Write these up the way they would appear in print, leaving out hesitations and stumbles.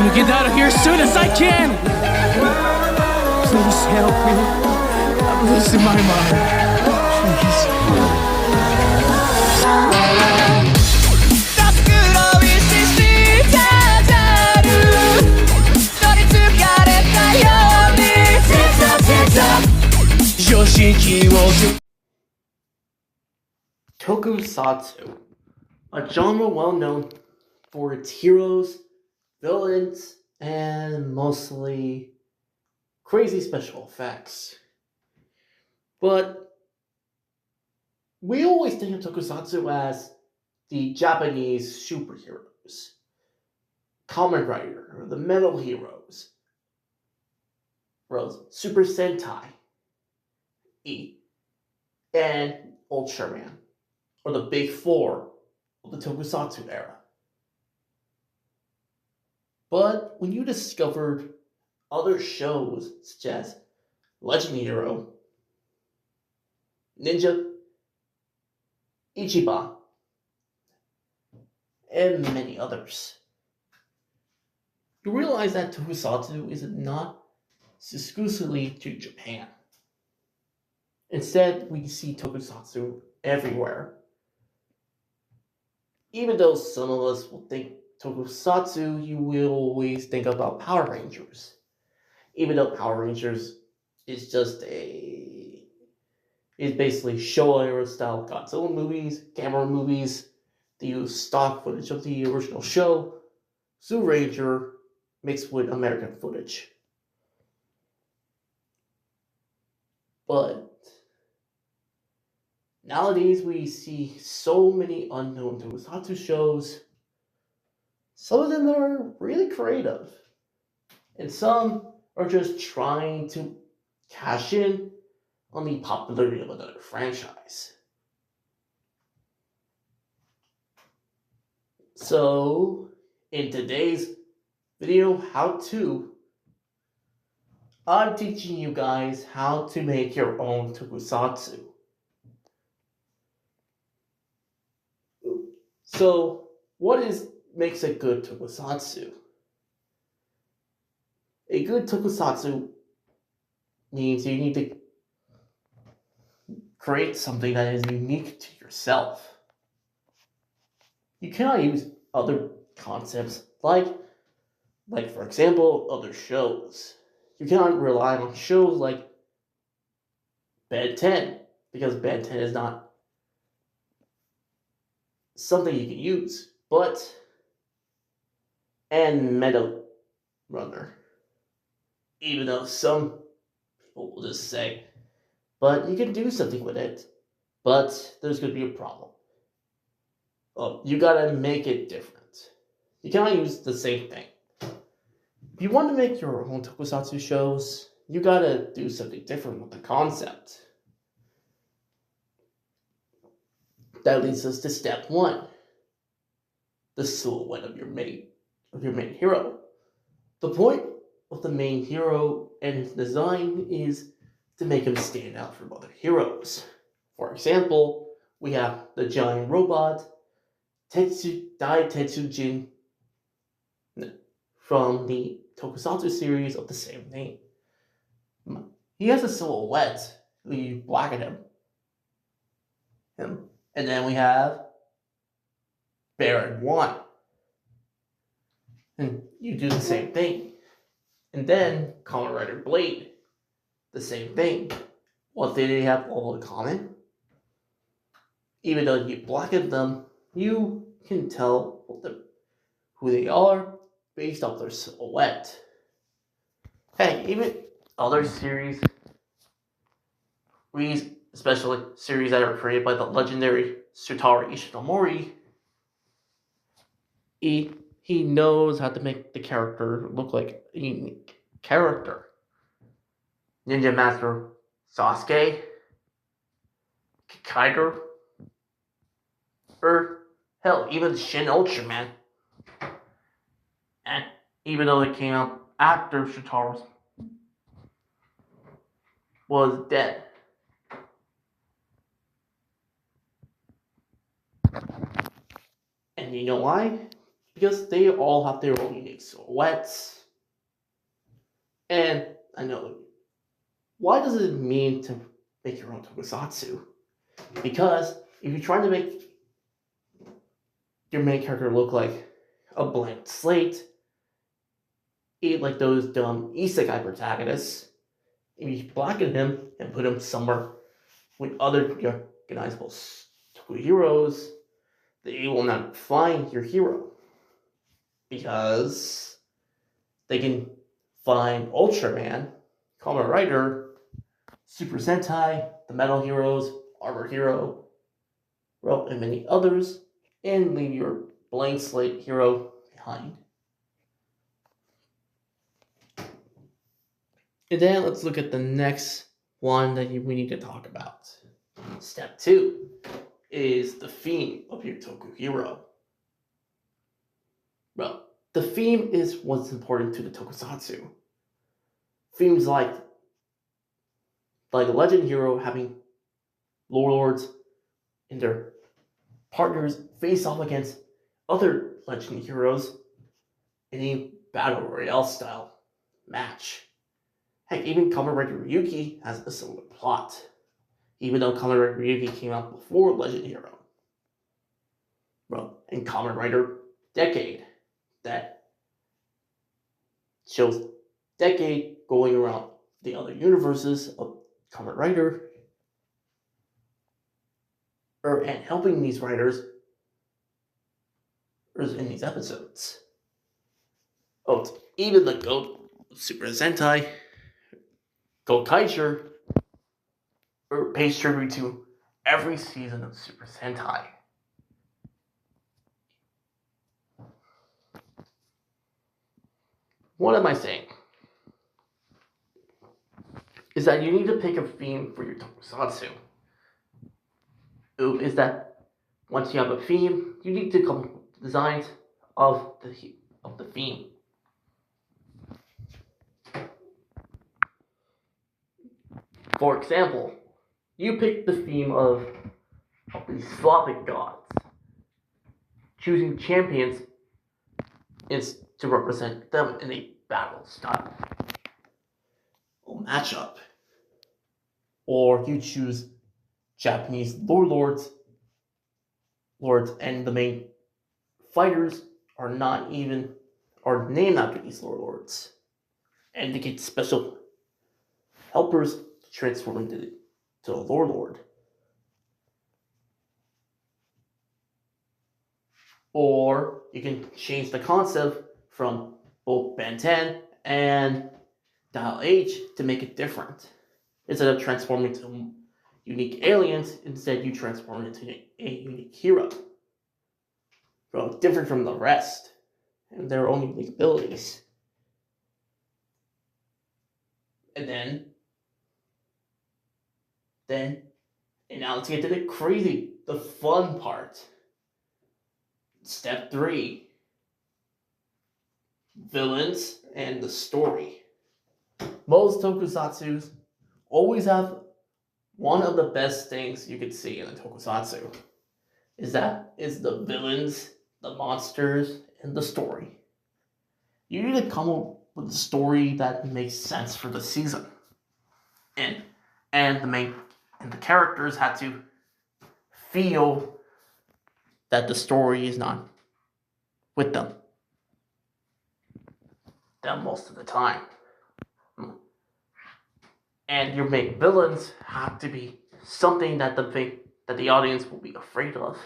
gonna get out of here as soon as I can! Please help me. I'm losing my mind. Please. 常識を Tokusatsu, a genre well known for its heroes, villains, and mostly crazy special effects. But we always think of Tokusatsu as the Japanese superheroes, Kamen Rider, or the Metal Heroes, Super Sentai, and Ultraman, or the Big Four of the Tokusatsu era. But when you discovered other shows such as Legend Hero, Ninja, Ichiban, and many others, you realize that Tokusatsu is not exclusively to Japan. Instead, we see Tokusatsu everywhere. Even though some of us will think Tokusatsu, you will always think about Power Rangers. Even though Power Rangers is basically Showa era style Godzilla movies, camera movies. They use stock footage of the original show, Zoo Ranger mixed with American footage. But nowadays we see so many unknown Tokusatsu shows. Some of them are really creative, and some are just trying to cash in on the popularity of another franchise. So, in today's video how-to, I'm teaching you guys how to make your own Tokusatsu. So, what makes a good Tokusatsu? A good Tokusatsu means you need to create something that is unique to yourself. You cannot use other concepts like for example, other shows. You cannot rely on shows like Ben 10, because Ben 10 is not something you can use, and Metal Runner. Even though some people will just say, but you can do something with it, but there's going to be a problem. You gotta make it different. You cannot use the same thing. If you want to make your own Tokusatsu shows, you gotta do something different with the concept. That leads us to step 1. The silhouette of your main hero. The point of the main hero and his design is to make him stand out from other heroes. For example, we have the giant robot Dai Tetsujin from the Tokusatsu series of the same name. He has a silhouette. You blacken him. And then we have Baron 1. And you do the same thing. And then Kamen Rider Blade. The same thing. What do they have all in common? Even though you blacken them, you can tell who they are based off their silhouette. Hey, even other series, especially series that are created by the legendary Sutaro Ishinomori, he knows how to make the character look like a unique character. Ninja Master Sasuke, Kaido, or hell, even Shin Ultraman. And even though it came out after Shotaro was dead. And you know why? because they all have their own unique silhouettes. And I know, why does it mean to make your own tokusatsu? Because if you're trying to make your main character look like a blank slate, like those dumb isekai protagonists, if you blacken him and put him somewhere with other recognizable heroes, they will not find your hero. Because they can find Ultraman, Kamen Rider, Super Sentai, the Metal Heroes, Armor Hero, and many others, and leave your blank slate hero behind. And then let's look at the next one that we need to talk about. Step 2 is the theme of your Toku hero. Well, the theme is what's important to the Tokusatsu. Themes like a legend hero having lords and their partners face off against other legend heroes in a battle royale style match. Heck, even Kamen Rider Ryuki has a similar plot, even though Kamen Rider Ryuki came out before Legend Hero. Well, in Kamen Rider Decade, that shows Decade going around the other universes of Kamen Rider and helping these writers in these episodes. Oh, even the GOAT Super Sentai, GOAT Kaiser, pays tribute to every season of Super Sentai. What am I saying? Is that you need to pick a theme for your tokusatsu. Is that once you have a theme, you need to come up with designs of the theme. For example, you pick the theme of the Slavic gods. Choosing champions is to represent them in a battle style or matchup. Or you choose Japanese lords, and the main fighters are named after these lords. And they get special helpers to transform into a lord. Or you can change the concept from both Ben 10 and Dial H to make it different. Instead of transforming into unique aliens, instead you transform into a unique hero. Well, different from the rest, and their own unique abilities. And now let's get to the fun part. Step 3. Villains and the story. Most tokusatsus always have one of the best things you could see in a tokusatsu. Is the villains, the monsters, and the story. You need to come up with a story that makes sense for the season. And the characters had to feel that the story is not with them most of the time. And your main villains have to be something that the audience will be afraid of,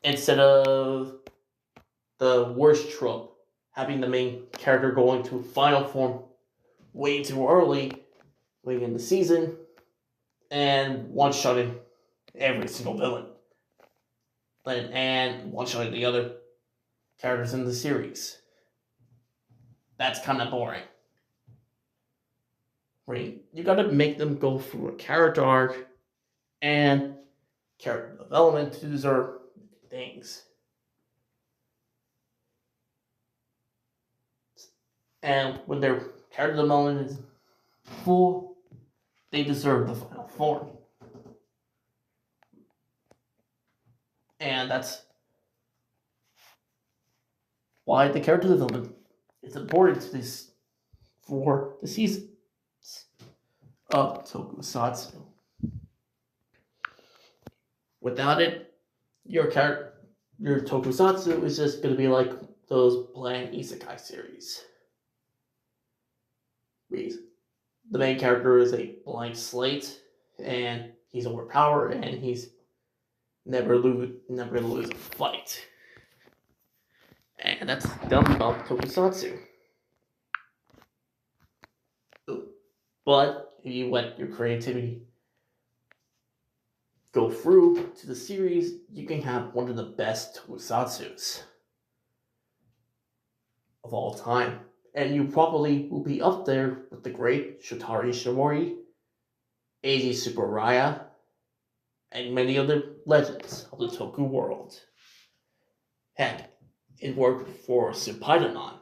instead of the worst trope, having the main character go into final form way too early, late in the season, and one-shotting every single villain, and one-shotting the other characters in the series. That's kind of boring. Right? You gotta make them go through a character arc and character development to deserve things. And when their character development is full, they deserve the final form. And that's why the character development is important to this for the seasons of Tokusatsu. Without it, your Tokusatsu is just gonna be like those bland isekai series. The main character is a blank slate, and he's overpowered, and he's never lose a fight. And that's dumb about Tokusatsu. But if you let your creativity go through to the series, you can have one of the best Tokusatsus of all time. And you probably will be up there with the great Shotari Shimori, Eiji Tsuburaya, and many other legends of the Toku world. Heck, it worked for Supaidanon,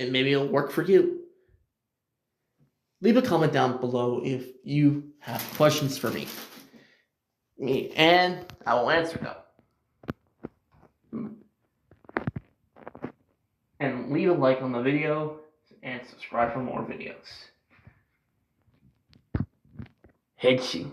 and maybe it'll work for you. Leave a comment down below if you have questions for me, and I will answer them. And leave a like on the video, and subscribe for more videos. Head you.